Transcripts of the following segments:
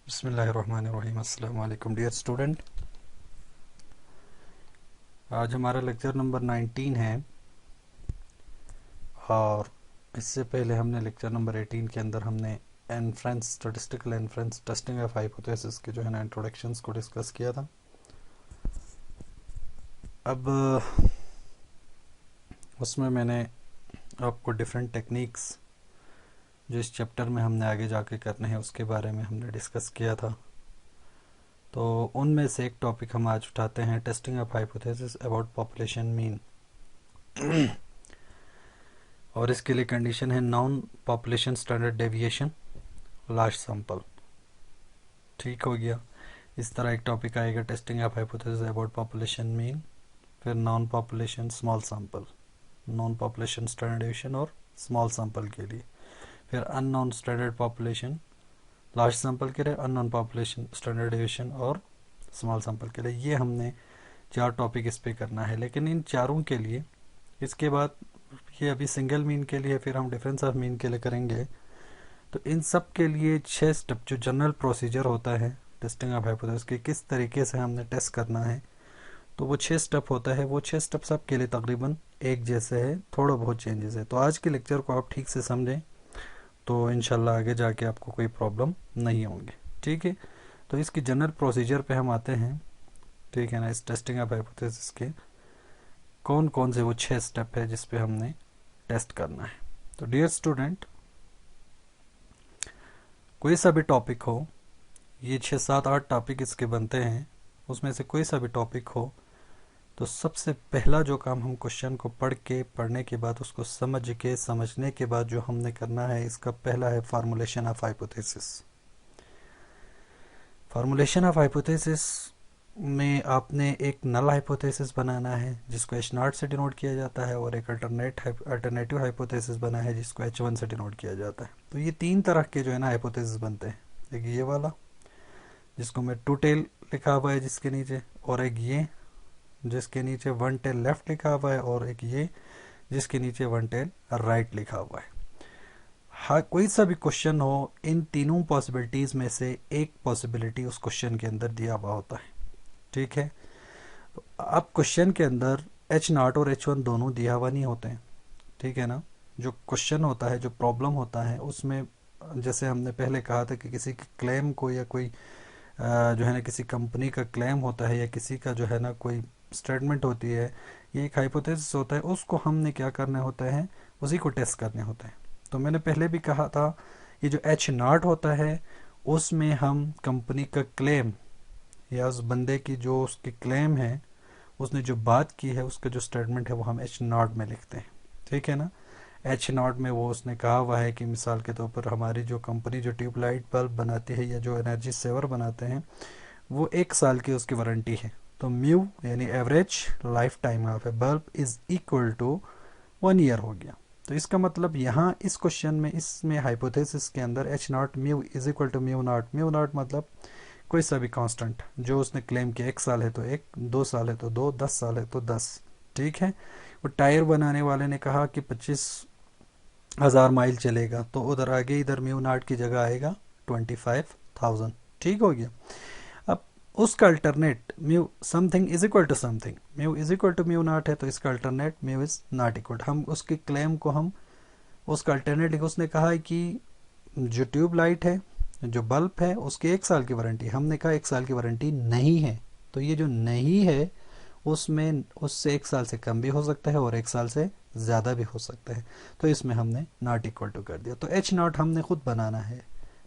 बिस्मिल्लाहिर्रहमानिर्रहीम। अस्सलाम वालेकुम डियर स्टूडेंट। आज हमारा लेक्चर नंबर 19 है और इससे पहले हमने लेक्चर नंबर 18 के अंदर हमने inference statistical inference testing of hypothesis के जो है ना इंट्रोडक्शंस को डिस्कस किया था। अब उसमें मैंने आपको डिफरेंट टेक्निक्स जो इस चैप्टर में हमने आगे जाके करने हैं उसके बारे में हमने डिस्कस किया था। तो उनमें से एक टॉपिक हम आज उठाते हैं, testing of hypothesis about population mean. और इसके लिए कंडीशन है known population standard deviation large sample. ठीक हो गया। इस तरह एक टॉपिक आएगा, testing of hypothesis about population mean, फिर known population small sample, known population standard deviation और स्मॉल सैंपल के लिए, फिर unknown standard population large sample के लिए, अननोन पॉपुलेशन स्टैंडर्ड डेविएशन और स्मॉल सैंपल के लिए। ये हमने 4 टॉपिक इस पे करना है। लेकिन इन चारों के लिए इसके बाद ये अभी सिंगल मीन के लिए, फिर हम डिफरेंस ऑफ मीन के लिए करेंगे। तो इन सब के लिए 6 स्टेप जो जनरल प्रोसीजर होता है टेस्टिंग ऑफ हाइपोथेसिस की, किस तरीके से हमने टेस्ट करना है, तो वो 6 स्टेप होता है। वो 6 स्टेप सब के लिए तकरीबन एक जैसे है, थोड़ा बहुत चेंजेस है। तो आज के लेक्चर को आप ठीक से समझें तो इंशाल्लाह आगे जाके आपको कोई प्रॉब्लम नहीं होगी। ठीक है। तो इसकी जनरल प्रोसीजर पे हम आते हैं। ठीक है ना। इस टेस्टिंग ऑफ हाइपोथेसिस के कौन कौन से वो 6 स्टेप है जिस पे हमने टेस्ट करना है। तो डियर स्टूडेंट, कोई सा भी टॉपिक हो, ये 6 7 8 टॉपिक इसके बनते हैं, उसमें से कोई सा भी टॉपिक हो, तो सबसे पहला जो काम हम क्वेश्चन को पढ़ने के बाद उसको समझने के बाद जो हमने करना है, इसका पहला है formulation of hypothesis. Formulation of hypothesis में आपने एक नल हाइपोथेसिस बनाना है जिसको H0 से डिनोट किया जाता है, और एक अल्टरनेटिव हाइपोथेसिस बना है जिसको H1 से डिनोट किया जाता है। तो ये 3 तरह के जो है ना हाइपोथेसिस बनते हैं। एक ये वाला जिसको मैं 2 टेल लिखा हुआ है जिसके नीचे, और एक ये जिसके नीचे 1 टेल लेफ्ट लिखा हुआ है, और एक ये जिसके नीचे 1 टेल राइट लिखा हुआ है। हाँ, कोई सा भी क्वेश्चन हो, इन तीनों पॉसिबिलिटीज में से एक पॉसिबिलिटी उस क्वेश्चन के अंदर दिया हुआ होता है। ठीक है। तो अब क्वेश्चन के अंदर H0 और H1 दोनों दिया हुआ नहीं होते हैं। ठीक है ना। जो क्वेश्चन होता है, जो प्रॉब्लम होता है, उसमें जैसे हमने पहले कहा था कि किसी के क्लेम को या कोई जो है ना किसी कंपनी का क्लेम होता है या किसी का जो है ना कोई स्टेटमेंट होती है, ये एक हाइपोथेसिस होता है, उसको हमने क्या करना होता है, उसी को टेस्ट करने होता है। तो मैंने पहले भी कहा था, ये जो H0 होता है उसमें हम कंपनी का क्लेम या उस बंदे की जो उसकी क्लेम है, उसने जो बात की है, उसका जो स्टेटमेंट है वो हम H0 में लिखते हैं। ठीक है ना। H0 में वो उसने कहा हुआ है कि मिसाल के तौर पर हमारी जो कंपनी जो ट्यूबलाइट बल्ब बनाती है या जो एनर्जी सेवर बनाते हैं, वो 1 साल की उसकी वारंटी है। तो म्यू यानी average lifetime of a bulb is equal to 1 year हो गया। तो इसका मतलब यहाँ इस क्वेश्चन में, इसमें हाइपोथेसिस के अंदर H0 mu is equal to mu naught मतलब कोई सा भी कांस्टेंट जो उसने क्लेम किया, 1 साल है तो 1, 2 साल है तो 2, 10 साल है तो 10। ठीक है। वो टायर बनाने वाले ने कहा कि 25,000 माइल चलेगा, तो उधर आगे इधर म्यू0 की जगह आएगा 25,000। ठीक हो गया। अब उसका alternate mu something is equal to something, mu is equal to म्यू0 है तो इसका alternate mu is not equal. हम उसके क्लेम को हम उसका अल्टरनेट लिखा। उसने कहा है कि जो ट्यूब लाइट है, जो बल्ब है, उसकी 1 साल की वारंटी। हमने कहा 1 साल की वारंटी नहीं है, तो ये जो नहीं है उसमें उससे 1 साल से कम भी हो सकता है और 1 साल से ज़्यादा भी हो सकता है। तो इसमें हमने नॉट इक्वल टू कर दिया। तो H0 हमने खुद बनाना है,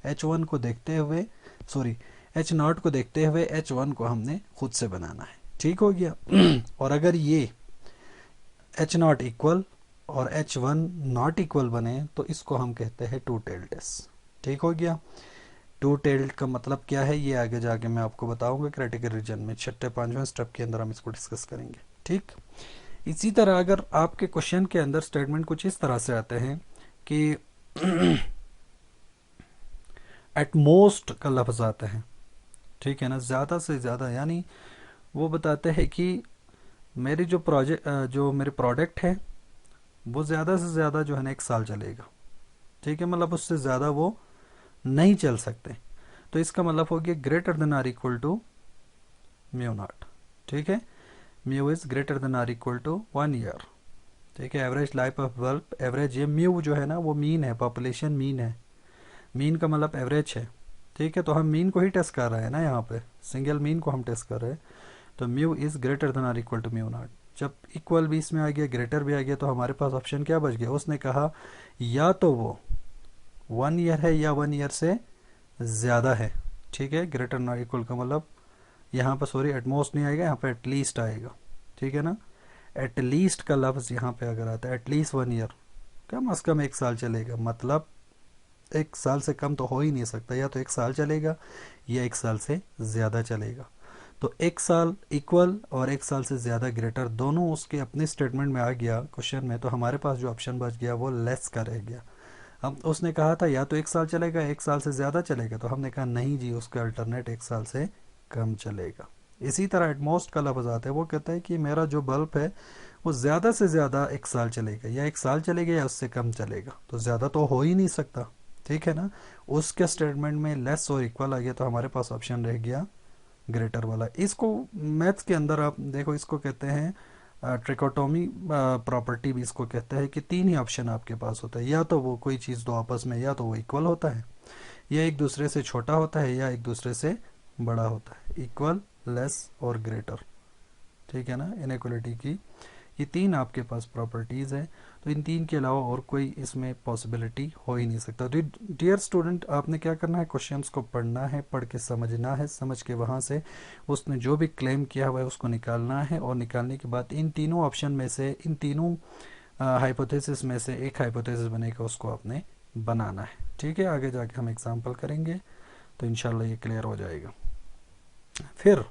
H1 को देखते हुए, सॉरी H0 को देखते हुए H1 को हमने खुद से बनाना है। ठीक हो गया। और अगर ये H0 इक्वल और H1 नॉट इक्वल बने तो इसको हम कहते हैं 2 टेल टेस्ट। ठीक हो गया। 2 टेल्ड का मतलब क्या है, ये आगे जाके मैं आपको बताऊंगा क्रिटिकल रीजन में, 6ठे 5वें स्टेप के अंदर हम इसको डिस्कस करेंगे। ठीक। इसी तरह अगर आपके क्वेश्चन के अंदर स्टेटमेंट कुछ इस तरह से आते हैं कि एट मोस्ट का लफ्ज आता है, ठीक है ना, ज़्यादा से ज़्यादा, यानी वो बताते हैं कि मेरी जो मेरे प्रोडक्ट है वो ज़्यादा से ज़्यादा जो है ना 1 साल चलेगा। ठीक है। मतलब उससे ज़्यादा वो नहीं चल सकते। तो इसका मतलब हो गया greater than or equal to mu naught. ठीक है, mu is greater than or equal to 1 year. ठीक है, average life of bulb, average, ये म्यू जो है ना वो मीन है, पॉपुलेशन मीन है, मीन का मतलब एवरेज है। ठीक है, तो हम मीन को ही टेस्ट कर रहे हैं ना, यहाँ पे सिंगल मीन को हम टेस्ट कर रहे हैं। तो mu is greater than or equal to mu naught. जब इक्वल भी इसमें आ गया, ग्रेटर भी आ गया, तो हमारे पास ऑप्शन क्या बच गया? उसने कहा या तो वो 1 ईयर है या 1 ईयर से ज़्यादा है। ठीक है, ग्रेटर नॉट इक्वल का मतलब यहाँ पर सॉरी एटमोस्ट नहीं आएगा, यहाँ पे एटलीस्ट आएगा। ठीक है ना, एटलीस्ट का लफ्ज़ यहाँ पे अगर आता है, एटलीस्ट 1 ईयर, कम अज़ कम 1 साल चलेगा, मतलब 1 साल से कम तो हो ही नहीं सकता, या तो 1 साल चलेगा या 1 साल से ज़्यादा चलेगा। तो 1 साल इक्वल और 1 साल से ज़्यादा ग्रेटर दोनों उसके अपने स्टेटमेंट में आ गया क्वेश्चन में, तो हमारे पास जो ऑप्शन बच गया वो लेस का रह गया। अब उसने कहा था या तो 1 साल चलेगा 1 साल से ज़्यादा चलेगा, तो हमने कहा नहीं जी, उसका अल्टरनेट 1 साल से कम चलेगा। इसी तरह एटमोस्ट का लफ्ज़ आता है, वो कहता है कि मेरा जो बल्ब है वो ज़्यादा से ज़्यादा 1 साल चलेगा, या 1 साल चलेगा या उससे कम चलेगा, तो ज़्यादा तो हो ही नहीं सकता। ठीक है ना, उसके स्टेटमेंट में लेस और इक्वल आ गया, तो हमारे पास ऑप्शन रह गया ग्रेटर वाला। इसको मैथ्स के अंदर आप देखो, इसको कहते हैं ट्रिकोटोमी प्रॉपर्टी भी इसको कहते हैं, कि 3 ही ऑप्शन आपके पास होता है, या तो वो कोई चीज़ दो आपस में या तो वो इक्वल होता है, या एक दूसरे से छोटा होता है, या एक दूसरे से बड़ा होता है, इक्वल, लेस और ग्रेटर। ठीक है ना, इनइक्वलिटी की ये 3 आपके पास प्रॉपर्टीज़ है, तो इन 3 के अलावा और कोई इसमें पॉसिबिलिटी हो ही नहीं सकता। तो डियर स्टूडेंट, आपने क्या करना है, क्वेश्चंस को पढ़ना है, पढ़ के समझना है, समझ के वहाँ से उसने जो भी क्लेम किया हुआ है उसको निकालना है, और निकालने के बाद इन तीनों ऑप्शन में से, इन तीनों हाइपोथेसिस में से एक हाइपोथेसिस बनेगा, उसको आपने बनाना है। ठीक है, आगे जाके हम एग्जाम्पल करेंगे तो इंशाल्लाह ये क्लियर हो जाएगा। फिर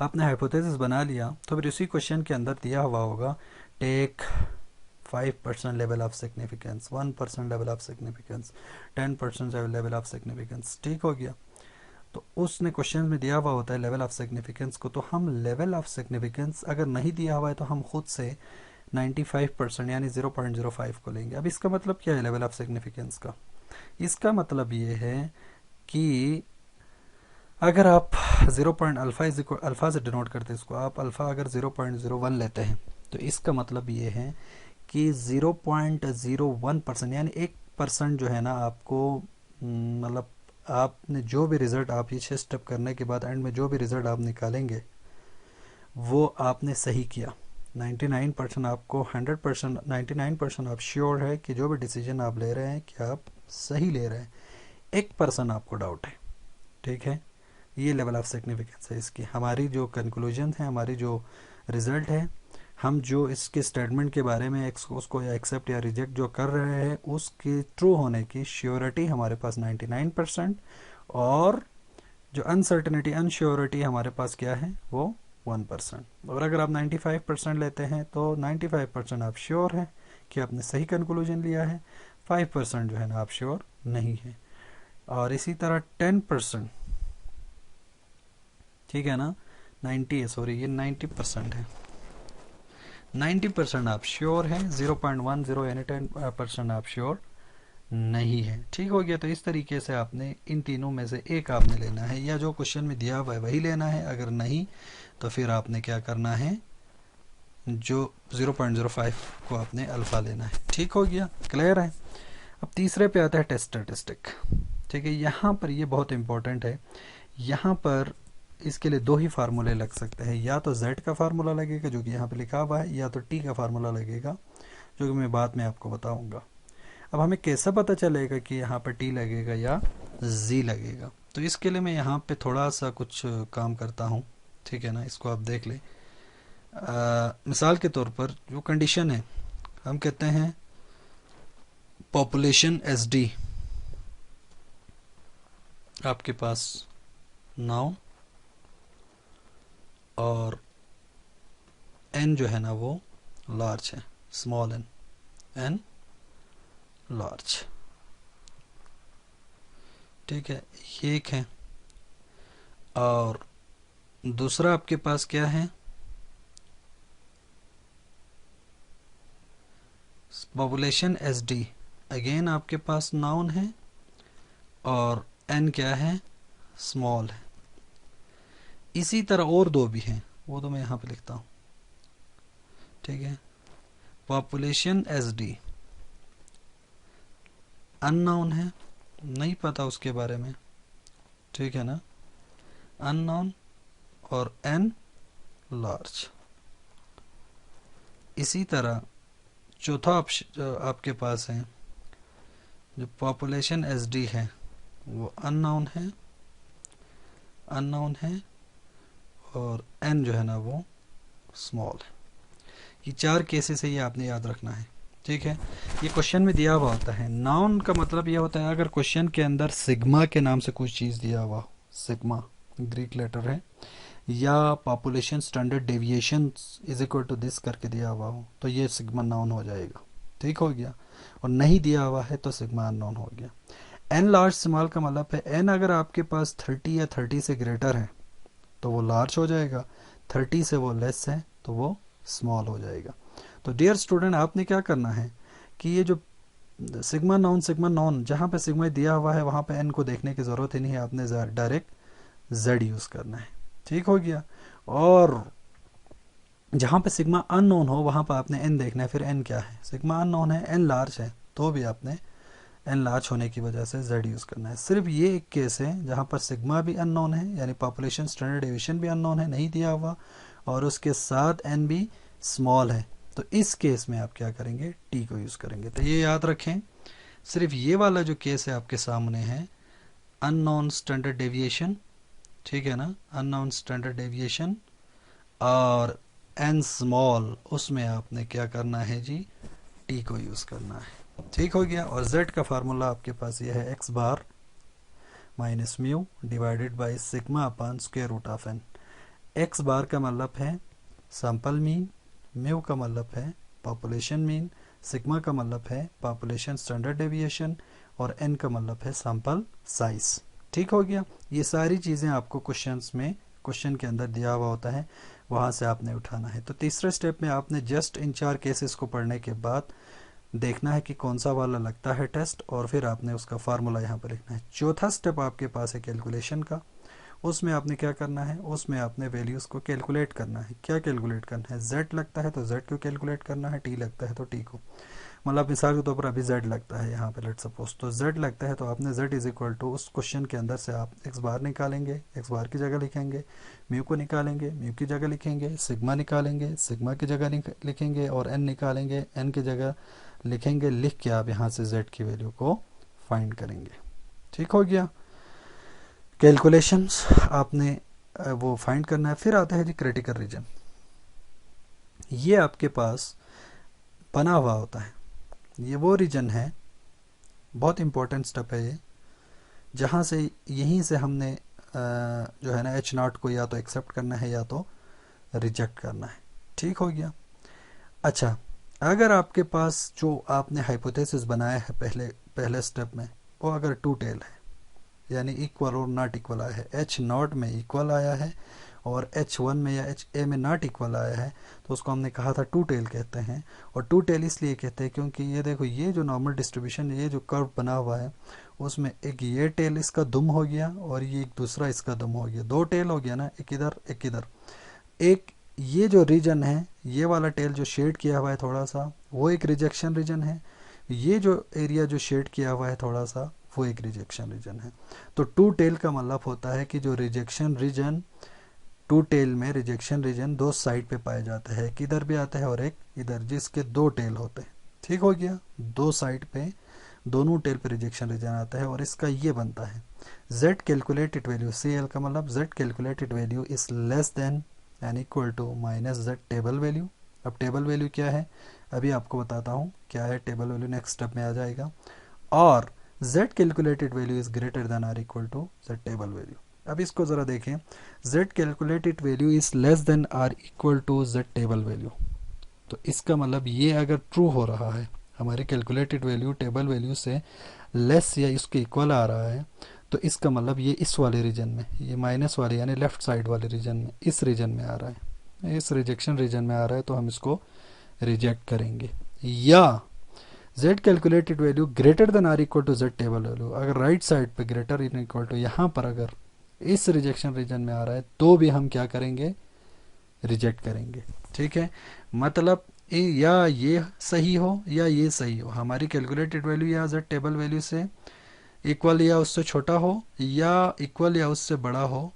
आपने हाइपोथेसिस बना लिया, तो फिर उसी क्वेश्चन के अंदर दिया हुआ होगा take 5% level of significance, 1% level of significance, 10% level of significance. ठीक हो गया, तो उसने क्वेश्चन में दिया हुआ होता है लेवल ऑफ सिग्निफिकेंस को, तो हम लेवल ऑफ सिग्निफिकेंस अगर नहीं दिया हुआ है तो हम खुद से 95% यानी 0.05 को लेंगे। अब इसका मतलब क्या है लेवल ऑफ सिग्निफिकेंस का? इसका मतलब ये है कि अगर आप 0. अल्फा से डिनोट करते हैं इसको, आप अल्फा अगर 0.01 लेते हैं, तो इसका मतलब ये है कि 0.01% यानी 1% जो है ना आपको, मतलब आपने जो भी रिज़ल्ट, आप ये 6 स्टेप करने के बाद एंड में जो भी रिज़ल्ट आप निकालेंगे वो आपने सही किया। 99% आपको 100%, 99% आप श्योर है कि जो भी डिसीजन आप ले रहे हैं कि आप सही ले रहे हैं, 1% आपको डाउट है। ठीक है, ये लेवल ऑफ सिग्निफिकेंस है इसकी। हमारी जो कंक्लूजन है, हमारी जो रिज़ल्ट है, हम जो इसके स्टेटमेंट के बारे में उसको या एक्सेप्ट या रिजेक्ट जो कर रहे हैं, उसके ट्रू होने की श्योरिटी हमारे पास 99%, और जो अनसर्टेनिटी, अनश्योरिटी हमारे पास क्या है, वो 1%। और अगर आप 95% लेते हैं तो 95% आप श्योर हैं कि आपने सही कंक्लूजन लिया है, 5% जो है ना आप श्योर नहीं है। और इसी तरह 10%, ठीक है ना, 90 है, सॉरी ये 90% है, 90% आप श्योर हैं, 0.10 यानी 10% आप श्योर नहीं है। ठीक हो गया, तो इस तरीके से आपने इन तीनों में से एक आपने लेना है, या जो क्वेश्चन में दिया हुआ है वही लेना है, अगर नहीं तो फिर आपने क्या करना है, जो 0.05 को आपने अल्फा लेना है। ठीक हो गया, क्लियर है। अब तीसरे पे आता है टेस्ट स्टैटिस्टिक। ठीक है, यहाँ पर ये बहुत इंपॉर्टेंट है, यहाँ पर इसके लिए 2 ही फार्मूले लग सकते हैं, या तो z का फार्मूला लगेगा जो कि यहाँ पे लिखा हुआ है, या तो t का फार्मूला लगेगा जो कि मैं बाद में आपको बताऊंगा। अब हमें कैसा पता चलेगा कि यहाँ पर t लगेगा या z लगेगा? तो इसके लिए मैं यहाँ पे थोड़ा सा कुछ काम करता हूँ। ठीक है ना, इसको आप देख लें। मिसाल के तौर पर जो कंडीशन है, हम कहते हैं पॉपुलेशन SD आपके पास नाउन, और n जो है ना वो लार्ज है, स्मॉल n लार्ज। ठीक है, ये एक है। और दूसरा आपके पास क्या है, पॉपुलेशन SD, अगेन आपके पास नाउन है और n क्या है, स्मॉल है। इसी तरह और दो भी हैं, वो तो मैं यहाँ पे लिखता हूँ, ठीक है। पॉपुलेशन एस डी अननोन है, नहीं पता उसके बारे में, ठीक है ना, अननोन, और एन लार्ज। इसी तरह चौथा आपके पास है, जो पॉपुलेशन एस डी है वो अननोन है, अननोन है, और एन जो है ना वो स्मॉल है। ये चार केसेस है, ये आपने याद रखना है, ठीक है। ये क्वेश्चन में दिया हुआ होता है। नाउन का मतलब ये होता है अगर क्वेश्चन के अंदर सिग्मा के नाम से कुछ चीज़ दिया हुआ, सिग्मा ग्रीक लेटर है, या population standard deviation is equal to this करके दिया हुआ हो, तो ये सिग्मा नाउन हो जाएगा, ठीक हो गया। और नहीं दिया हुआ है तो सिग्मा अननोन हो गया। एन लार्ज स्मॉल का मतलब है एन अगर आपके पास 30 या 30 से ग्रेटर है तो वो लार्ज हो जाएगा, 30 से वो लेस है तो वो स्मॉल हो जाएगा। तो डियर स्टूडेंट, आपने क्या करना है कि ये जो सिग्मा नॉन जहाँ पे सिग्मा दिया हुआ है वहाँ पे एन को देखने की ज़रूरत ही नहीं है, आपने डायरेक्ट जेड यूज़ करना है, ठीक हो गया। और जहाँ पे सिग्मा अननोन हो वहाँ पर आपने एन देखना है, फिर एन क्या है, सिग्मा अननोन है, एन लार्ज है, तो भी आपने एन लार्ज होने की वजह से जेड यूज़ करना है। सिर्फ ये एक केस है जहाँ पर सिग्मा भी अननोन है, यानी पॉपुलेशन स्टैंडर्ड डेविएशन भी अननोन है, नहीं दिया हुआ, और उसके साथ एन भी स्मॉल है, तो इस केस में आप क्या करेंगे, टी को यूज़ करेंगे। तो ये याद रखें, सिर्फ ये वाला जो केस है आपके सामने है अननोन स्टैंडर्ड डेविएशन, ठीक है ना, अननोन स्टैंडर्ड डेविएशन और एन स्मॉल, उसमें आपने क्या करना है जी, टी को यूज़ करना है, ठीक हो गया। और z का फार्मूला आपके पास ये है x bar minus mu divided by sigma upon square root of n. x bar का मतलब है सैंपल मीन, म्यू का मतलब है पॉपुलेशन मीन, सिग्मा का मतलब है पॉपुलेशन स्टैंडर्ड डेविएशन, और n का मतलब है सैंपल साइज, ठीक हो गया। ये सारी चीज़ें आपको क्वेश्चन के अंदर दिया हुआ होता है, वहाँ से आपने उठाना है। तो तीसरे स्टेप में आपने जस्ट इन चार केसेस को पढ़ने के बाद देखना है कि कौन सा वाला लगता है टेस्ट, और फिर आपने उसका फार्मूला यहाँ पर लिखना है। चौथा स्टेप आपके पास है कैलकुलेशन का, उसमें आपने क्या करना है, उसमें आपने वैल्यूज़ को कैलकुलेट करना है। क्या कैलकुलेट करना है, z लगता है तो z को कैलकुलेट करना है, t लगता है तो t को, मतलब मिसाल के तौर पर अभी z लगता है यहाँ पे लेट सपोज, तो z लगता है तो आपने z इज इक्वल टू उस क्वेश्चन के अंदर से आप x बार निकालेंगे, x बार की जगह लिखेंगे, म्यू को निकालेंगे, म्यू की जगह लिखेंगे, सिग्मा निकालेंगे, सिग्मा की जगह लिखेंगे, और n निकालेंगे, n की जगह लिखेंगे, लिख के आप यहाँ से z की वैल्यू को फाइंड करेंगे, ठीक हो गया। कैलकुलेशंस आपने वो फाइंड करना है। फिर आता है जी क्रिटिकल रीजन। ये आपके पास बना हुआ होता है, ये वो रीजन है, बहुत इंपॉर्टेंट स्टेप है ये, जहाँ से यहीं से हमने जो है ना एच नॉट को या तो एक्सेप्ट करना है या तो रिजेक्ट करना है, ठीक हो गया। अच्छा, अगर आपके पास जो आपने हाइपोथेसिस बनाया है पहले स्टेप में, वो अगर टू टेल है, यानी इक्वल और नॉट इक्वल आया है, एच नॉट में इक्वल आया है और H1 में या HA में नॉट इक्वल आया है, तो उसको हमने कहा था टू टेल कहते हैं। और टू टेल इसलिए कहते हैं क्योंकि ये देखो, ये जो नॉर्मल डिस्ट्रीब्यूशन, ये जो कर्व बना हुआ है, उसमें एक ये टेल इसका दुम हो गया और ये एक दूसरा इसका दुम हो गया, दो टेल हो गया ना, एक इधर एक इधर। एक ये जो रीजन है, ये वाला टेल जो शेड किया हुआ है थोड़ा सा, वो एक रिजेक्शन रीजन है। ये जो एरिया जो शेड किया हुआ है थोड़ा सा, वो एक रिजेक्शन रीजन है। तो टू टेल का मतलब होता है कि जो रिजेक्शन रीजन, टू टेल में रिजेक्शन रीजन दो साइड पे पाया जाता है, एक इधर भी आता है और एक इधर, जिसके दो टेल होते हैं, ठीक हो गया। दो साइड पे, दोनों टेल पे रिजेक्शन रीजन आता है, और इसका ये बनता है z कैलकुलेटेड वैल्यू, CL का मतलब z calculated value is less than and equal to minus z table value. अब टेबल वैल्यू क्या है, अभी आपको बताता हूँ क्या है टेबल वैल्यू, नेक्स्ट स्टेप में आ जाएगा। और z calculated value is greater than or equal to z table value. अब इसको ज़रा देखें, z calculated value is less than or equal to z table value, तो इसका मतलब ये अगर ट्रू हो रहा है, हमारी कैलकुलेटेड वैल्यू टेबल वैल्यू से लेस या इसके इक्वल आ रहा है, तो इसका मतलब ये इस वाले रीजन में, ये माइनस वाले यानी लेफ्ट साइड वाले रीजन में, इस रीजन में आ रहा है, इस रिजेक्शन रीजन में आ रहा है, तो हम इसको रिजेक्ट करेंगे। या z calculated value greater than or equal to z table value, अगर राइट साइड पे ग्रेटर इन इक्वल टू, यहाँ पर अगर इस रिजेक्शन रीजन में आ रहा है तो भी हम क्या करेंगे, रिजेक्ट करेंगे। ठीक है, मतलब या ये सही हो या ये सही हो, हमारी कैलकुलेटेड वैल्यू या z टेबल वैल्यू से इक्वल या उससे छोटा हो या इक्वल या उससे बड़ा हो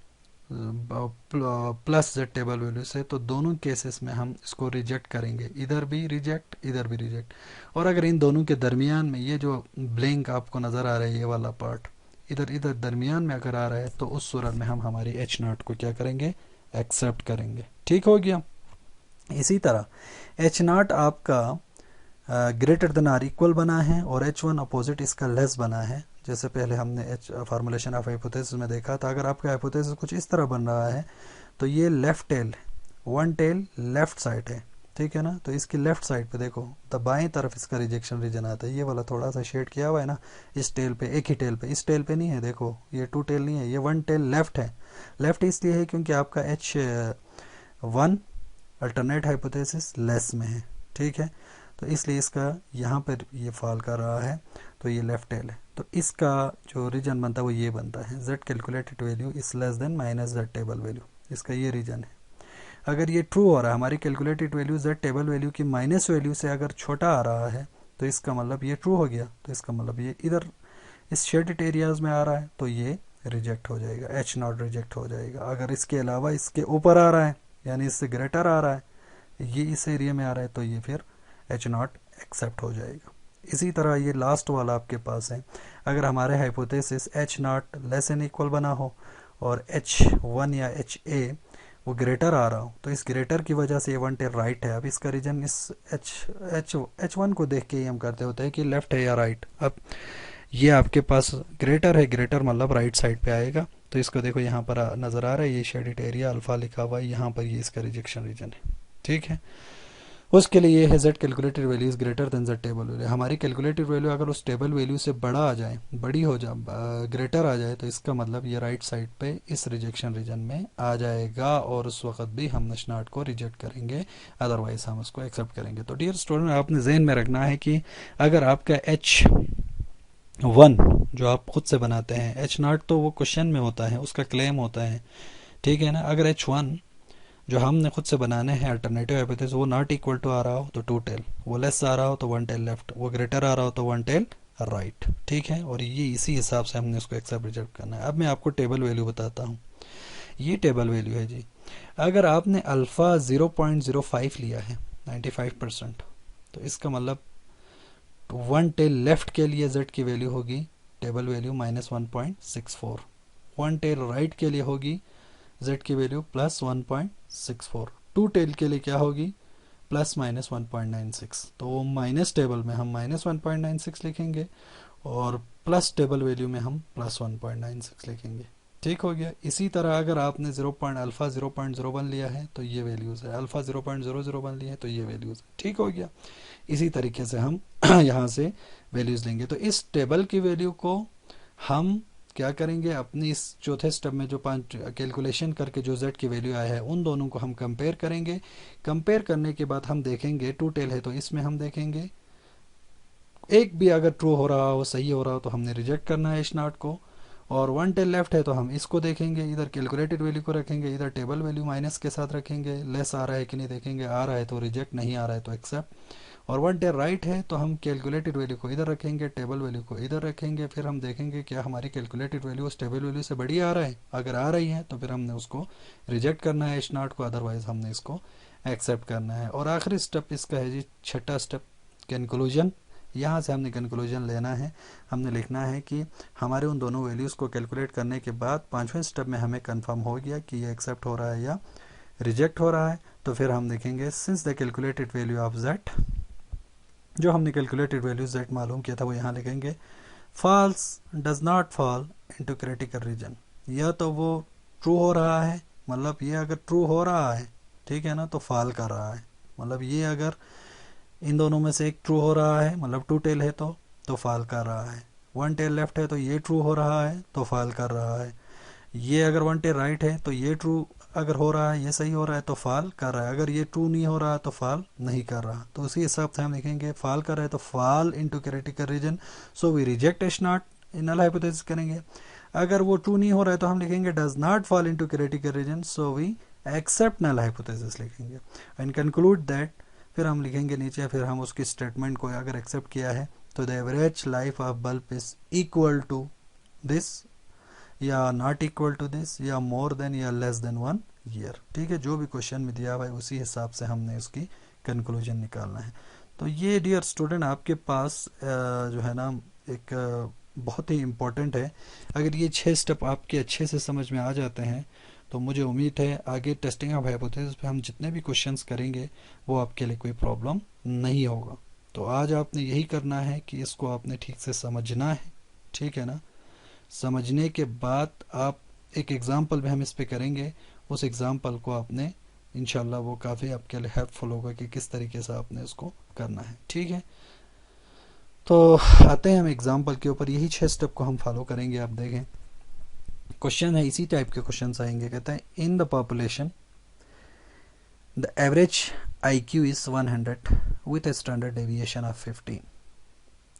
प्लस z टेबल वैल्यू से, तो दोनों केसेस में हम इसको रिजेक्ट करेंगे, इधर भी रिजेक्ट इधर भी रिजेक्ट। और अगर इन दोनों के दरमियान में ये जो ब्लैंक आपको नज़र आ रहा है, ये वाला पार्ट इधर इधर दरमियान में अगर आ रहा है, तो उस सूरत में हम हमारी एच नॉट को क्या करेंगे, एक्सेप्ट करेंगे। ठीक हो गया। इसी तरह एच नॉट आपका ग्रेटर देन आर इक्वल बना है और एच वन अपोजिट इसका लेस बना है, जैसे पहले हमने एच फार्मूलेशन ऑफ हाइपोथेसिस में देखा था। अगर आपका हाइपोथेसिस कुछ इस तरह बन रहा है तो ये left tail, one tail left side है, ठीक है ना, तो इसकी लेफ्ट साइड पे देखो द बाएं तरफ इसका रिजेक्शन रीजन आता है, ये वाला थोड़ा सा शेड किया हुआ है ना, इस टेल पे, एक ही टेल पे, इस टेल पे नहीं है, देखो ये टू टेल नहीं है, ये वन टेल लेफ्ट है। लेफ्ट इसलिए है क्योंकि आपका H one alternate hypothesis less में है, ठीक है, तो इसलिए इसका यहाँ पर ये फॉल कर रहा है, तो ये लेफ्ट टेल है, तो इसका जो रीजन बनता है वो ये बनता है, z calculated value is less then minus z table value, इसका ये रीजन है। अगर ये ट्रू हो रहा है, हमारी calculated value z table value की माइनस वैल्यू से अगर छोटा आ रहा है, तो इसका मतलब ये ट्रू हो गया, तो इसका मतलब ये इधर इस शेडेड एरियाज में आ रहा है तो ये रिजेक्ट हो जाएगा, एच नॉट रिजेक्ट हो जाएगा। अगर इसके अलावा इसके ऊपर आ रहा है यानी इससे ग्रेटर आ रहा है, ये इस एरिया में आ रहा है, तो ये फिर एच नॉट एक्सेप्ट हो जाएगा। इसी तरह ये लास्ट वाला आपके पास है, अगर हमारे hypothesis H naught less and equal बना हो और एच वन या एच ए वो ग्रेटर आ रहा हो, तो इस ग्रेटर की वजह से ये वन टेल राइट है। अब इसका रीजन इस एच वन को देख के ही हम करते होते हैं कि लेफ्ट है या राइट। अब ये आपके पास ग्रेटर है, ग्रेटर मतलब राइट साइड पे आएगा, तो इसको देखो यहाँ पर नज़र आ रहा है, ये शेडेड एरिया अल्फा लिखा हुआ है, यहाँ पर ये इसका रिजेक्शन रीजन है, ठीक है। उसके लिए ये है z calculated value is greater than z table value. हमारी कैलकुलेटेड वैल्यू अगर उस टेबल वैल्यू से बड़ा आ जाए, बड़ी हो जाए, ग्रेटर आ जाए, तो इसका मतलब ये राइट साइड पे इस रिजेक्शन रीजन में आ जाएगा और उस वक्त भी हम एच नॉट को रिजेक्ट करेंगे, अदरवाइज हम उसको एक्सेप्ट करेंगे। तो डियर स्टूडेंट, आपने जहन में रखना है कि अगर आपका एच वन जो आप खुद से बनाते हैं, एच नॉट तो वो क्वेश्चन में होता है, उसका क्लेम होता है, ठीक है ना। अगर एच वन जो हमने खुद से बनाने हैं अल्टरनेटिव हाइपोथेसिस वो नॉट इक्वल टू आ रहा हो तो टू टेल, वो लेस आ रहा हो तो वन टेल लेफ्ट, वो ग्रेटर आ रहा हो तो वन टेल राइट, ठीक है। और ये इसी हिसाब से हमने उसको एक्सेप्ट रिजेक्ट करना है। अब मैं आपको टेबल वैल्यू बताता हूँ, ये टेबल वैल्यू है जी। अगर आपने अल्फ़ा 0.05 लिया है 95%, तो इसका मतलब वन टेल लेफ्ट के लिए z की वैल्यू होगी table value -1.64, one tail right के लिए होगी z की वैल्यू +1.64, टू टेल के लिए क्या होगी ±1.96। तो वो माइनस टेबल में हम -1.96 लिखेंगे और प्लस टेबल वैल्यू में हम +1.96 लिखेंगे, ठीक हो गया। इसी तरह अगर आपने अल्फ़ा 0.01 लिया है तो ये वैल्यूज़ है, अल्फ़ा 0.001 लिया है तो ये वैल्यूज़ है, ठीक हो गया। इसी तरीके से हम यहाँ से वैल्यूज़ लेंगे। तो इस टेबल की वैल्यू को हम क्या करेंगे, अपनी इस चौथे स्टेप में जो पांच कैलकुलेशन करके जो z की वैल्यू आया है उन दोनों को हम कंपेयर करेंगे। कंपेयर करने के बाद हम देखेंगे टू टेल है तो इसमें हम देखेंगे एक भी अगर ट्रू हो रहा हो, सही हो रहा हो, तो हमने रिजेक्ट करना है एच नॉट को, और वन टेल लेफ्ट है तो हम इसको देखेंगे, इधर कैलकुलेटेड वैल्यू को रखेंगे, इधर टेबल वैल्यू माइनस के साथ रखेंगे, लेस आ रहा है कि नहीं देखेंगे, आ रहा है तो रिजेक्ट, नहीं आ रहा है तो एक्सेप्ट। और वन टेल राइट है तो हम कैलकुलेटेड वैल्यू को इधर रखेंगे, टेबल वैल्यू को इधर रखेंगे, फिर हम देखेंगे क्या हमारी कैलकुलेटेड वैल्यू उस टेबल वैल्यू से बड़ी आ रहा है, अगर आ रही है तो फिर हमने उसको रिजेक्ट करना है एच नॉट को, अदरवाइज हमने इसको एक्सेप्ट करना है। और आखिरी स्टेप इसका है जी छठा स्टेप, कंक्लूजन। यहाँ से हमने कंक्लूजन लेना है, हमने लिखना है कि हमारे उन दोनों वैल्यूज़ को कैलकुलेट करने के बाद पाँचवें स्टेप में हमें कंफर्म हो गया कि ये एक्सेप्ट हो रहा है या रिजेक्ट हो रहा है, तो फिर हम देखेंगे since the calculated value of z, जो हमने कैलकुलेटेड वैल्यू z मालूम किया था वो यहाँ लिखेंगे, falls does not fall into critical region. या तो वो ट्रू हो रहा है, मतलब ये अगर ट्रू हो रहा है, ठीक है ना, तो फॉल कर रहा है, मतलब ये अगर इन दोनों में से एक ट्रू हो रहा है, मतलब टू टेल है तो फॉल कर रहा है, वन टेल लेफ्ट है तो ये ट्रू हो रहा है तो फॉल कर रहा है, ये अगर वन टेल राइट है तो ये ट्रू अगर हो रहा है, ये सही हो रहा है तो फॉल कर रहा है, अगर ये ट्रू नहीं हो रहा है तो फॉल नहीं कर रहा। तो उसी हिसाब से हम लिखेंगे फॉल कर रहा है तो fall into critical region, so we reject H naught in null hypothesis करेंगे। अगर वो ट्रू नहीं हो रहा है तो हम लिखेंगे does not fall into critical region, so we accept null hypothesis लिखेंगे एंड कंक्लूड दैट। फिर हम लिखेंगे नीचे, फिर हम उसकी स्टेटमेंट को अगर एक्सेप्ट किया है तो the average life of bulb is equal to this या नॉट इक्वल टू दिस या मोर देन या लेस देन 1 ईयर। ठीक है, जो भी क्वेश्चन में दिया हुआ है उसी हिसाब से हमने उसकी कंक्लूजन निकालना है। तो ये डियर स्टूडेंट आपके पास जो है ना एक बहुत ही इम्पोर्टेंट है। अगर ये 6 स्टेप आपके अच्छे से समझ में आ जाते हैं तो मुझे उम्मीद है आगे टेस्टिंग ऑफ हाइपोथेसिस पे हम जितने भी क्वेश्चंस करेंगे वो आपके लिए कोई प्रॉब्लम नहीं होगा। तो आज आपने यही करना है कि इसको आपने ठीक से समझना है, ठीक है ना। समझने के बाद आप एक एग्जाम्पल भी हम इस पे करेंगे, उस एग्जाम्पल को आपने इंशाल्लाह वो काफ़ी आपके लिए हेल्पफुल होगा कि किस तरीके से आपने उसको करना है। ठीक है, तो आते हैं हम एग्जाम्पल के ऊपर। यही 6 स्टेप को हम फॉलो करेंगे। आप देखें क्वेश्चन है, इसी टाइप के क्वेश्चन आएंगे। कहते हैं in the population the average IQ is 100 with a standard deviation of 15।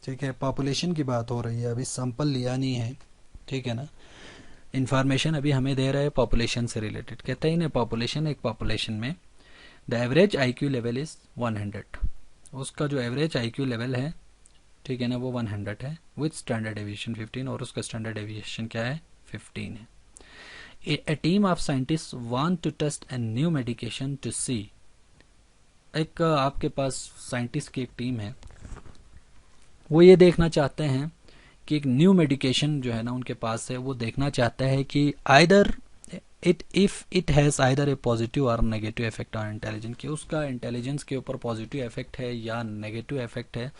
ठीक है, पॉपुलेशन की बात हो रही है, अभी सैंपल लिया नहीं है, ठीक है ना। इंफॉर्मेशन अभी हमें दे रहा है पॉपुलेशन से रिलेटेड। कहते हैं इन पॉपुलेशन, एक पॉपुलेशन में the average IQ level is 100, उसका जो एवरेज IQ लेवल है, ठीक है ना, वो 100 है विथ स्टैंडर्ड डेविएशन 15, और उसका स्टैंडर्ड डेविएशन क्या है, 15 है। A team of scientists want to test a new medication to see। एक आपके पास साइंटिस्ट की एक टीम है, वो ये देखना चाहते हैं कि एक न्यू मेडिकेशन जो है ना उनके पास है, वो देखना चाहता है कि either if it has either A positive और नेगेटिव इफेक्ट ऑन इंटेलिजेंस, कि उसका इंटेलिजेंस के ऊपर पॉजिटिव इफेक्ट है या नेगेटिव इफेक्ट है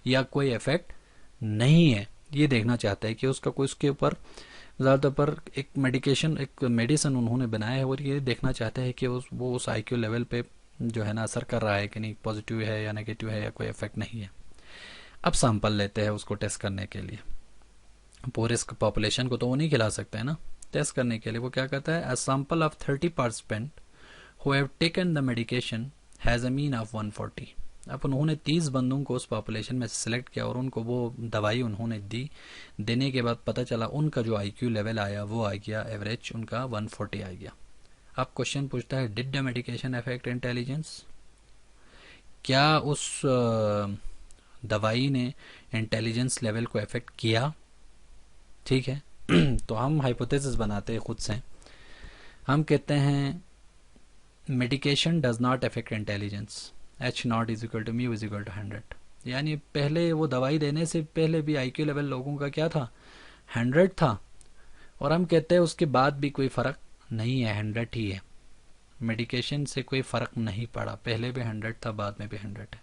या कोई इफेक्ट नहीं है। ये देखना चाहता है कि उसका कोई उसके ऊपर ज़्यादातर पर एक मेडिकेशन, एक मेडिसिन उन्होंने बनाया है, और ये देखना चाहते हैं कि वो उस IQ लेवल पे जो है ना असर कर रहा है कि नहीं, पॉजिटिव है या नेगेटिव है या कोई इफेक्ट नहीं है। अब सैंपल लेते हैं उसको टेस्ट करने के लिए। पूरे पॉपुलेशन को तो वो नहीं खिला सकते हैं ना। टेस्ट करने के लिए वो क्या करता है, a sample of 30 participant who have taken the medication has a mean of 140। अब उन्होंने 30 बंदों को उस पॉपुलेशन में से सिलेक्ट किया और उनको वो दवाई उन्होंने दी। देने के बाद पता चला उनका जो IQ लेवल आया वो आ गया एवरेज उनका 140 आ गया। अब क्वेश्चन पूछता है did the medication affect intelligence, क्या उस दवाई ने इंटेलिजेंस लेवल को अफेक्ट किया। ठीक है तो हम हाइपोथेसिस बनाते हैं खुद से। हम कहते हैं medication does not affect intelligence, H naught is equal to mu is equal to 100। यानी पहले वो दवाई देने से पहले भी IQ लेवल लोगों का क्या था, 100 था, और हम कहते हैं उसके बाद भी कोई फ़र्क नहीं है, 100 ही है। मेडिकेशन से कोई फ़र्क नहीं पड़ा, पहले भी 100 था बाद में भी 100 है।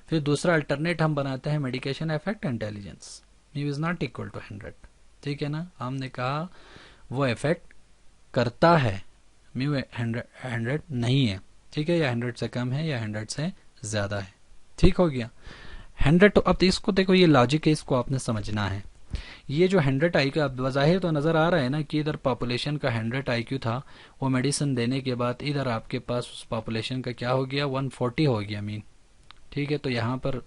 फिर दूसरा अल्टरनेट हम बनाते हैं medication affect intelligence, mu is not equal to 100। ठीक है ना, हमने कहा वो इफेक्ट करता है, म्यू 100 नहीं है, ठीक है, या 100 से कम है या 100 से ज़्यादा है। ठीक हो गया 100। तो अब इसको देखो, ये लॉजिक है, इसको आपने समझना है। ये जो 100 IQ अब बज़ाहिर तो नज़र आ रहा है ना कि इधर पॉपुलेशन का 100 IQ था, वो मेडिसिन देने के बाद इधर आपके पास उस पॉपुलेशन का क्या हो गया, 140 हो गया मीन। ठीक है, तो यहाँ पर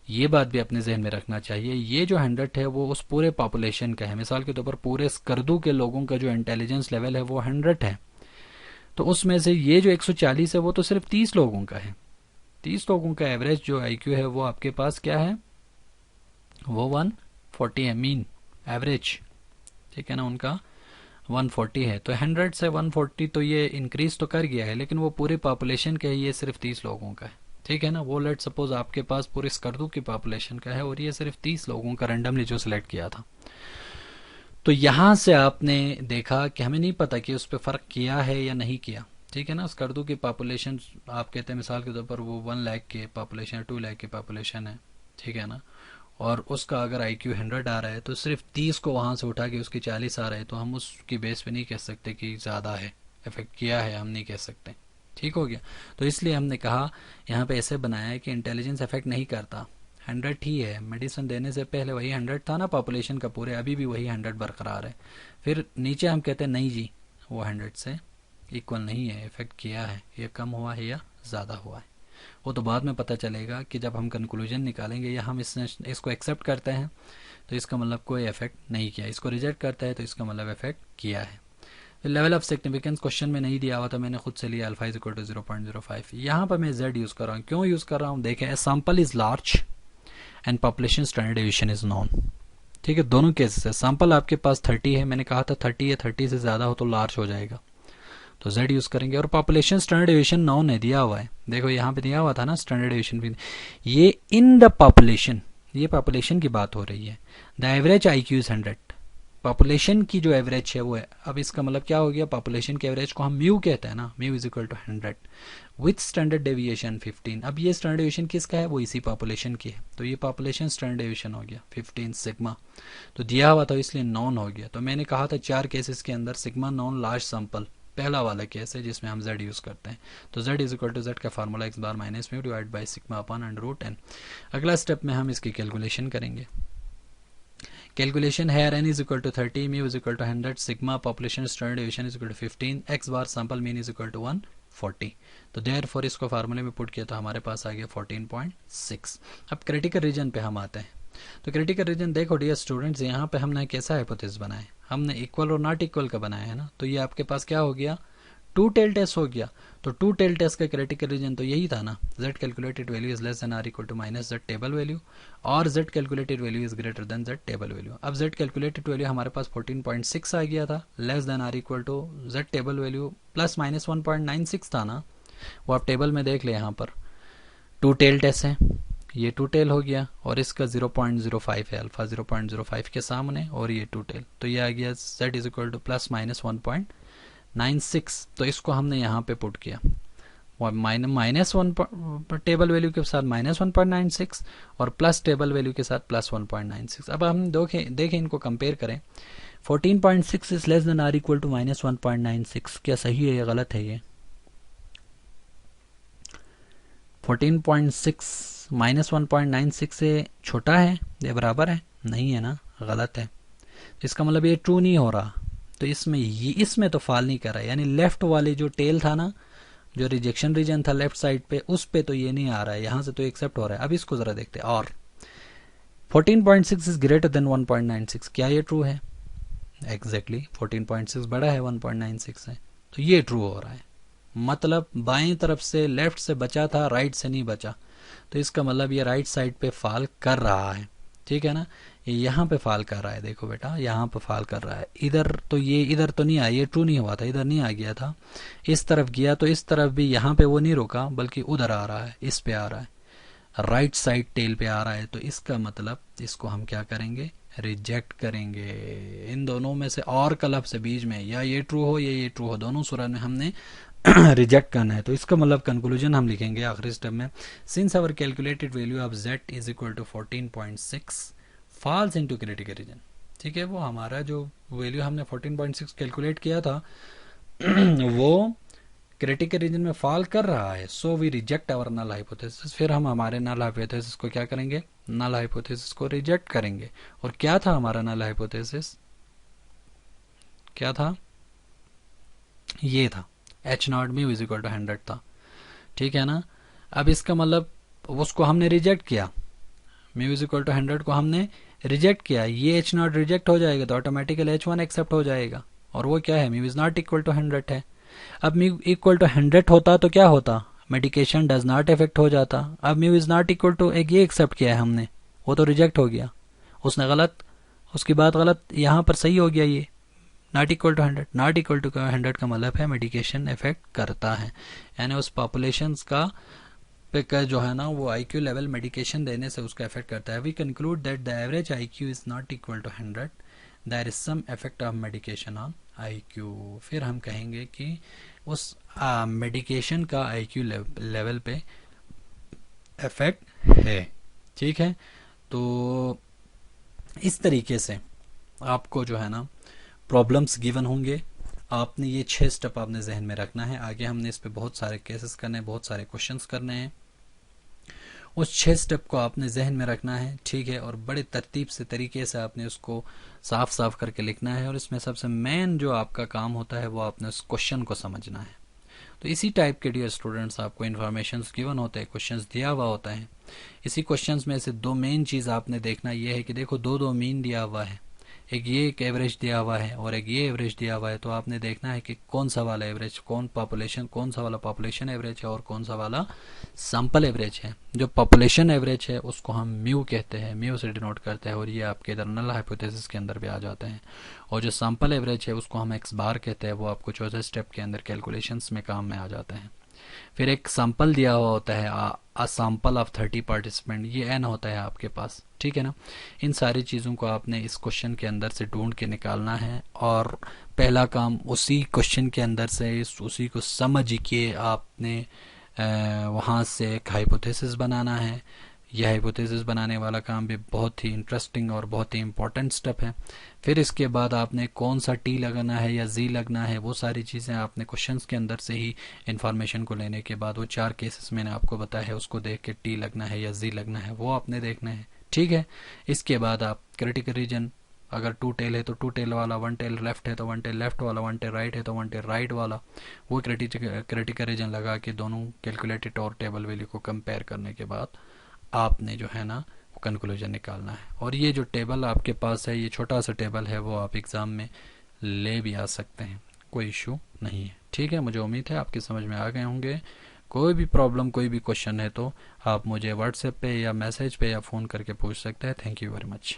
ये बात भी अपने जहन में रखना चाहिए, ये जो 100 है वो उस पूरे पॉपुलेशन का है। मिसाल के तौर पर पूरे स्कर्दू के लोगों का जो इंटेलिजेंस लेवल है वो 100 है, तो उसमें से ये जो 140 है वो तो सिर्फ 30 लोगों का है। 30 लोगों का एवरेज जो IQ है वो आपके पास क्या है, वो 140 है, मीन एवरेज। ठीक है ना, उनका 140 है। तो 100 से 140 तो ये इंक्रीज तो कर गया है, लेकिन वो पूरी पॉपुलेशन का है, ये सिर्फ 30 लोगों का है। ठीक है ना, वो लेट सपोज आपके पास पूरे स्कर्दू की पॉपुलेशन का है और ये सिर्फ 30 लोगों का रैंडमली जो सिलेक्ट किया था। तो यहाँ से आपने देखा कि हमें नहीं पता कि उस पर फ़र्क किया है या नहीं किया। ठीक है ना, स्कर्दू की पॉपुलेशन आप कहते हैं मिसाल के तौर पर वो 1 लाख की पॉपुलेशन है, 2 लाख की पॉपुलेशन है। ठीक है ना, और उसका अगर IQ 100 आ रहा है तो सिर्फ 30 को वहाँ से उठा के उसकी 40 आ रहा है, तो हम उसकी बेस पे नहीं कह सकते कि ज़्यादा है, इफेक्ट किया है, हम नहीं कह सकते। ठीक हो गया, तो इसलिए हमने कहा यहाँ पे ऐसे बनाया है कि इंटेलिजेंस इफेक्ट नहीं करता, 100 ही है। मेडिसिन देने से पहले वही 100 था ना पॉपुलेशन का पूरे, अभी भी वही 100 बरकरार है। फिर नीचे हम कहते हैं नहीं जी, वो 100 से इक्वल नहीं है, इफेक्ट किया है, ये कम हुआ है या ज़्यादा हुआ है। वो तो बाद में पता चलेगा कि जब हम कंक्लूजन निकालेंगे या हम इसको एक्सेप्ट करते हैं तो इसका मतलब कोई इफेक्ट नहीं किया, इसको रिजेक्ट करता है तो इसका मतलब इफेक्ट किया है। लेवल ऑफ सिग्निफिकेंस क्वेश्चन में नहीं दिया हुआ था, मैंने खुद से लिया अल्फा इज इक्वल टू 0.05। यहाँ पर मैं z यूज़ कर रहा हूँ, क्यों यूज़ कर रहा हूँ देखें, sample is large and population standard deviation is non. ठीक है, दोनों केसेस है। सैंपल आपके पास 30 है, मैंने कहा था 30 है, 30 से ज़्यादा हो तो लार्ज हो जाएगा, तो z यूज़ करेंगे। और पॉपुलेशन स्टैंडर्ड डेविएशन नॉन है, दिया हुआ है, देखो यहाँ पे दिया हुआ था ना स्टैंडर्ड डेविएशन भी, ये इन द पॉपुलेशन, ये पॉपुलेशन की बात हो रही है। The average IQ is 100, population की जो एवरेज है वो है। अब इसका मतलब क्या हो गया, पॉपुलेशन के एवरेज को हम म्यू कहते हैं ना, mu is equal to 100 with standard deviation 15। अब ये स्टैंडर्ड डेविएशन किसका है, वो इसी पॉपुलेशन की है, तो ये पॉपुलेशन स्टैंडर्ड डेविएशन हो गया 15 सिग्मा, तो दिया हुआ था इसलिए नॉन हो गया। तो मैंने कहा था 4 केसेस के अंदर सिग्मा नॉन लार्ज सैंपल पहला वाला केस है जिसमें हम z यूज़ करते हैं। तो z is equal to z का formula x bar minus mu divide by sigma upon √n। अगला स्टेप में हम इसकी कैलकुलेशन करेंगे। कैलकुलेशन है n is equal to 30, mu is equal to 100, sigma population standard deviation is equal to 15, x bar sample mean is equal to 140। तो therefore इसको फार्मूले में पुट किया तो हमारे पास आ गया 14.6। अब क्रिटिकल रीजन पे हम आते हैं। तो क्रिटिकल रीजन देखो डियर स्टूडेंट्स, यहाँ पे हमने कैसा हाइपोथेसिस बनाया है, हमने इक्वल और नॉट इक्वल का बनाया है ना, तो ये आपके पास क्या हो गया, टू टेल टेस्ट हो गया। तो टू टेल टेस्ट का क्रिटिकल रीजन तो यही था ना, z calculated value is less than or equal to minus z table value, और z calculated value is greater than z table value. अब z कैलकुलेटेड वैल्यू हमारे पास 14.6 आ गया था, less than or equal to z table value plus minus 1.96 था ना, वो आप टेबल में देख ले, यहाँ पर टू टेल टेस्ट है, ये टू टेल हो गया, और इसका 0.05 है, अल्फा 0.05 के सामने, और ये टू टेल, तो ये आ गया z is equal two plus minus 1.96। तो इसको हमने यहाँ पे पुट किया, माइनस 1 टेबल वैल्यू के साथ माइनस 1.96 और प्लस टेबल वैल्यू के साथ प्लस 1.96। अब हम देखें इनको कंपेयर करें, 14.6 is less than or equal to minus 1.96, क्या सही है या गलत है ये, 14.6 माइनस 1.96 से छोटा है या बराबर है, नहीं है ना, गलत है। तो इसका मतलब ये ट्रू नहीं हो रहा, तो इसमें तो फॉल नहीं कर रहा है, यानी लेफ्ट वाले जो टेल था ना, जो रिजेक्शन रीजन था लेफ्ट साइड पे, उस पे तो ये नहीं आ रहा है, यहाँ से तो एक्सेप्ट हो रहा है। अब इसको जरा देखते हैं, और 14.6 इज ग्रेटर देन 1.96, क्या ये ट्रू है, एग्जैक्टली 14.6 बड़ा है 1.96 है, तो ये ट्रू हो रहा है। मतलब बाएं तरफ से लेफ्ट से बचा था, राइट से नहीं बचा, तो इसका मतलब ये राइट साइड पे फॉल कर रहा है, ठीक है ना, ये यहाँ पे फॉल कर रहा है, देखो बेटा यहाँ पे फॉल कर रहा है। इधर तो ये इधर तो नहीं आया, ये ट्रू नहीं हुआ था, इधर नहीं आ गया था, इस तरफ गया, तो इस तरफ भी यहाँ पे वो नहीं रुका, बल्कि उधर आ रहा है, इस पे आ रहा है, राइट साइड टेल पे आ रहा है, तो इसका मतलब इसको हम क्या करेंगे, रिजेक्ट करेंगे। इन दोनों में से और कलब से बीच में या ये ट्रू हो या ये ट्रू हो, दोनों सूरत में हमने रिजेक्ट करना है। तो इसका मतलब कंक्लूजन हम लिखेंगे आखिरी स्टेप में, since our calculated value of z is equal to 14.6 falls into critical region. ठीक है, वो हमारा जो वैल्यू हमने 14.6 कैलकुलेट किया था वो क्रिटिकल रीजन में फॉल कर रहा है, so we reject our null hypothesis. फिर हम हमारे नल हाइपोथेसिस को क्या करेंगे, नल हाइपोथेसिस को रिजेक्ट करेंगे। और क्या था हमारा नल हाइपोथेसिस, क्या था, ये था h naught mu is equal to 100 था, ठीक है ना। अब इसका मतलब उसको हमने रिजेक्ट किया, म्यू इज इक्वल टू 100 को हमने रिजेक्ट किया, ये h नॉट रिजेक्ट हो जाएगा तो ऑटोमेटिकली h1 एक्सेप्ट हो जाएगा, और वो क्या है, mu is not equal to 100 है। अब म्यू इक्वल टू 100 होता तो क्या होता, मेडिकेशन डज नॉट इफेक्ट हो जाता। अब mu is not equal to एक ये एक्सेप्ट किया है हमने, वो तो रिजेक्ट हो गया, उसने गलत, उसकी बात गलत, यहाँ पर सही हो गया, ये not equal to 100, not equal to 100 का मतलब है मेडिकेशन इफेक्ट करता है, यानी उस पॉपुलेशन का जो है ना वो IQ लेवल मेडिकेशन देने से उसका इफेक्ट करता है। We conclude that the average IQ is not equal to 100, there is some effect of medication on IQ। फिर हम कहेंगे कि उस मेडिकेशन का IQ लेवल पे इफेक्ट है, ठीक है। तो इस तरीके से आपको जो है ना प्रॉब्लम्स गिवन होंगे, आपने ये 6 स्टेप आपने जहन में रखना है। आगे हमने इस पे बहुत सारे केसेस करने हैं, बहुत सारे क्वेश्चंस करने हैं, उस 6 स्टेप को आपने जहन में रखना है, ठीक है। और बड़े तरतीब से तरीके से आपने उसको साफ साफ करके लिखना है, और इसमें सबसे मेन जो आपका काम होता है वो आपने उस क्वेश्चन को समझना है। तो इसी टाइप के डियर स्टूडेंट्स आपको इन्फॉर्मेशन गिवन होते हैं, क्वेश्चंस दिया हुआ होता है। इसी क्वेश्चंस में से दो मेन चीज़ आपने देखना ये है कि देखो दो दो मीन दिया हुआ है, एक ये एक एवरेज दिया हुआ है और एक ये एवरेज दिया हुआ है। तो आपने देखना है कि कौन सा वाला एवरेज, कौन सा वाला पॉपुलेशन एवरेज है और कौन सा वाला सैंपल एवरेज है। जो पॉपुलेशन एवरेज है उसको हम म्यू कहते हैं, म्यू से डिनोट करते हैं, और ये आपके इधर नल हाइपोथेसिस के अंदर भी आ जाते हैं। और जो सैंपल एवरेज है उसको हम एक्स बार कहते हैं, वो आपको चौथे स्टेप के अंदर कैलकुलेशंस में काम में आ जाते हैं। फिर एक सैंपल दिया हुआ होता है, अ सैंपल ऑफ 30 पार्टिसिपेंट, ये एन होता है आपके पास, ठीक है ना। इन सारी चीज़ों को आपने इस क्वेश्चन के अंदर से ढूंढ के निकालना है, और पहला काम उसी क्वेश्चन के अंदर से उसी को समझ के आपने वहाँ से एक हाइपोथेसिस बनाना है। यह हाइपोथेसिस बनाने वाला काम भी बहुत ही इंटरेस्टिंग और बहुत ही इंपॉर्टेंट स्टेप है। फिर इसके बाद आपने कौन सा टी लगना है या जी लगना है, वो सारी चीज़ें आपने क्वेश्चंस के अंदर से ही इंफॉर्मेशन को लेने के बाद, वो 4 केसेस मैंने आपको बताया है, उसको देख के टी लगना है या जी लगना है वो आपने देखना है, ठीक है। इसके बाद आप क्रिटिकल रीजन, अगर 2 टेल है तो 2 टेल वाला, 1 टेल लेफ्ट है तो 1 टेल लेफ्ट वाला, 1 टेल राइट है तो 1 टेल राइट वाला, वो क्रिटिकल रीजन लगा के दोनों कैलकुलेटेड और टेबल वैल्यू को कंपेयर करने के बाद आपने जो है ना वो कंक्लूजन निकालना है। और ये जो टेबल आपके पास है, ये छोटा सा टेबल है, वो आप एग्ज़ाम में ले भी आ सकते हैं, कोई इशू नहीं है, ठीक है। मुझे उम्मीद है आपकी समझ में आ गए होंगे। कोई भी प्रॉब्लम, कोई भी क्वेश्चन है तो आप मुझे व्हाट्सएप पे या मैसेज पे या फ़ोन करके पूछ सकते हैं। Thank you very much.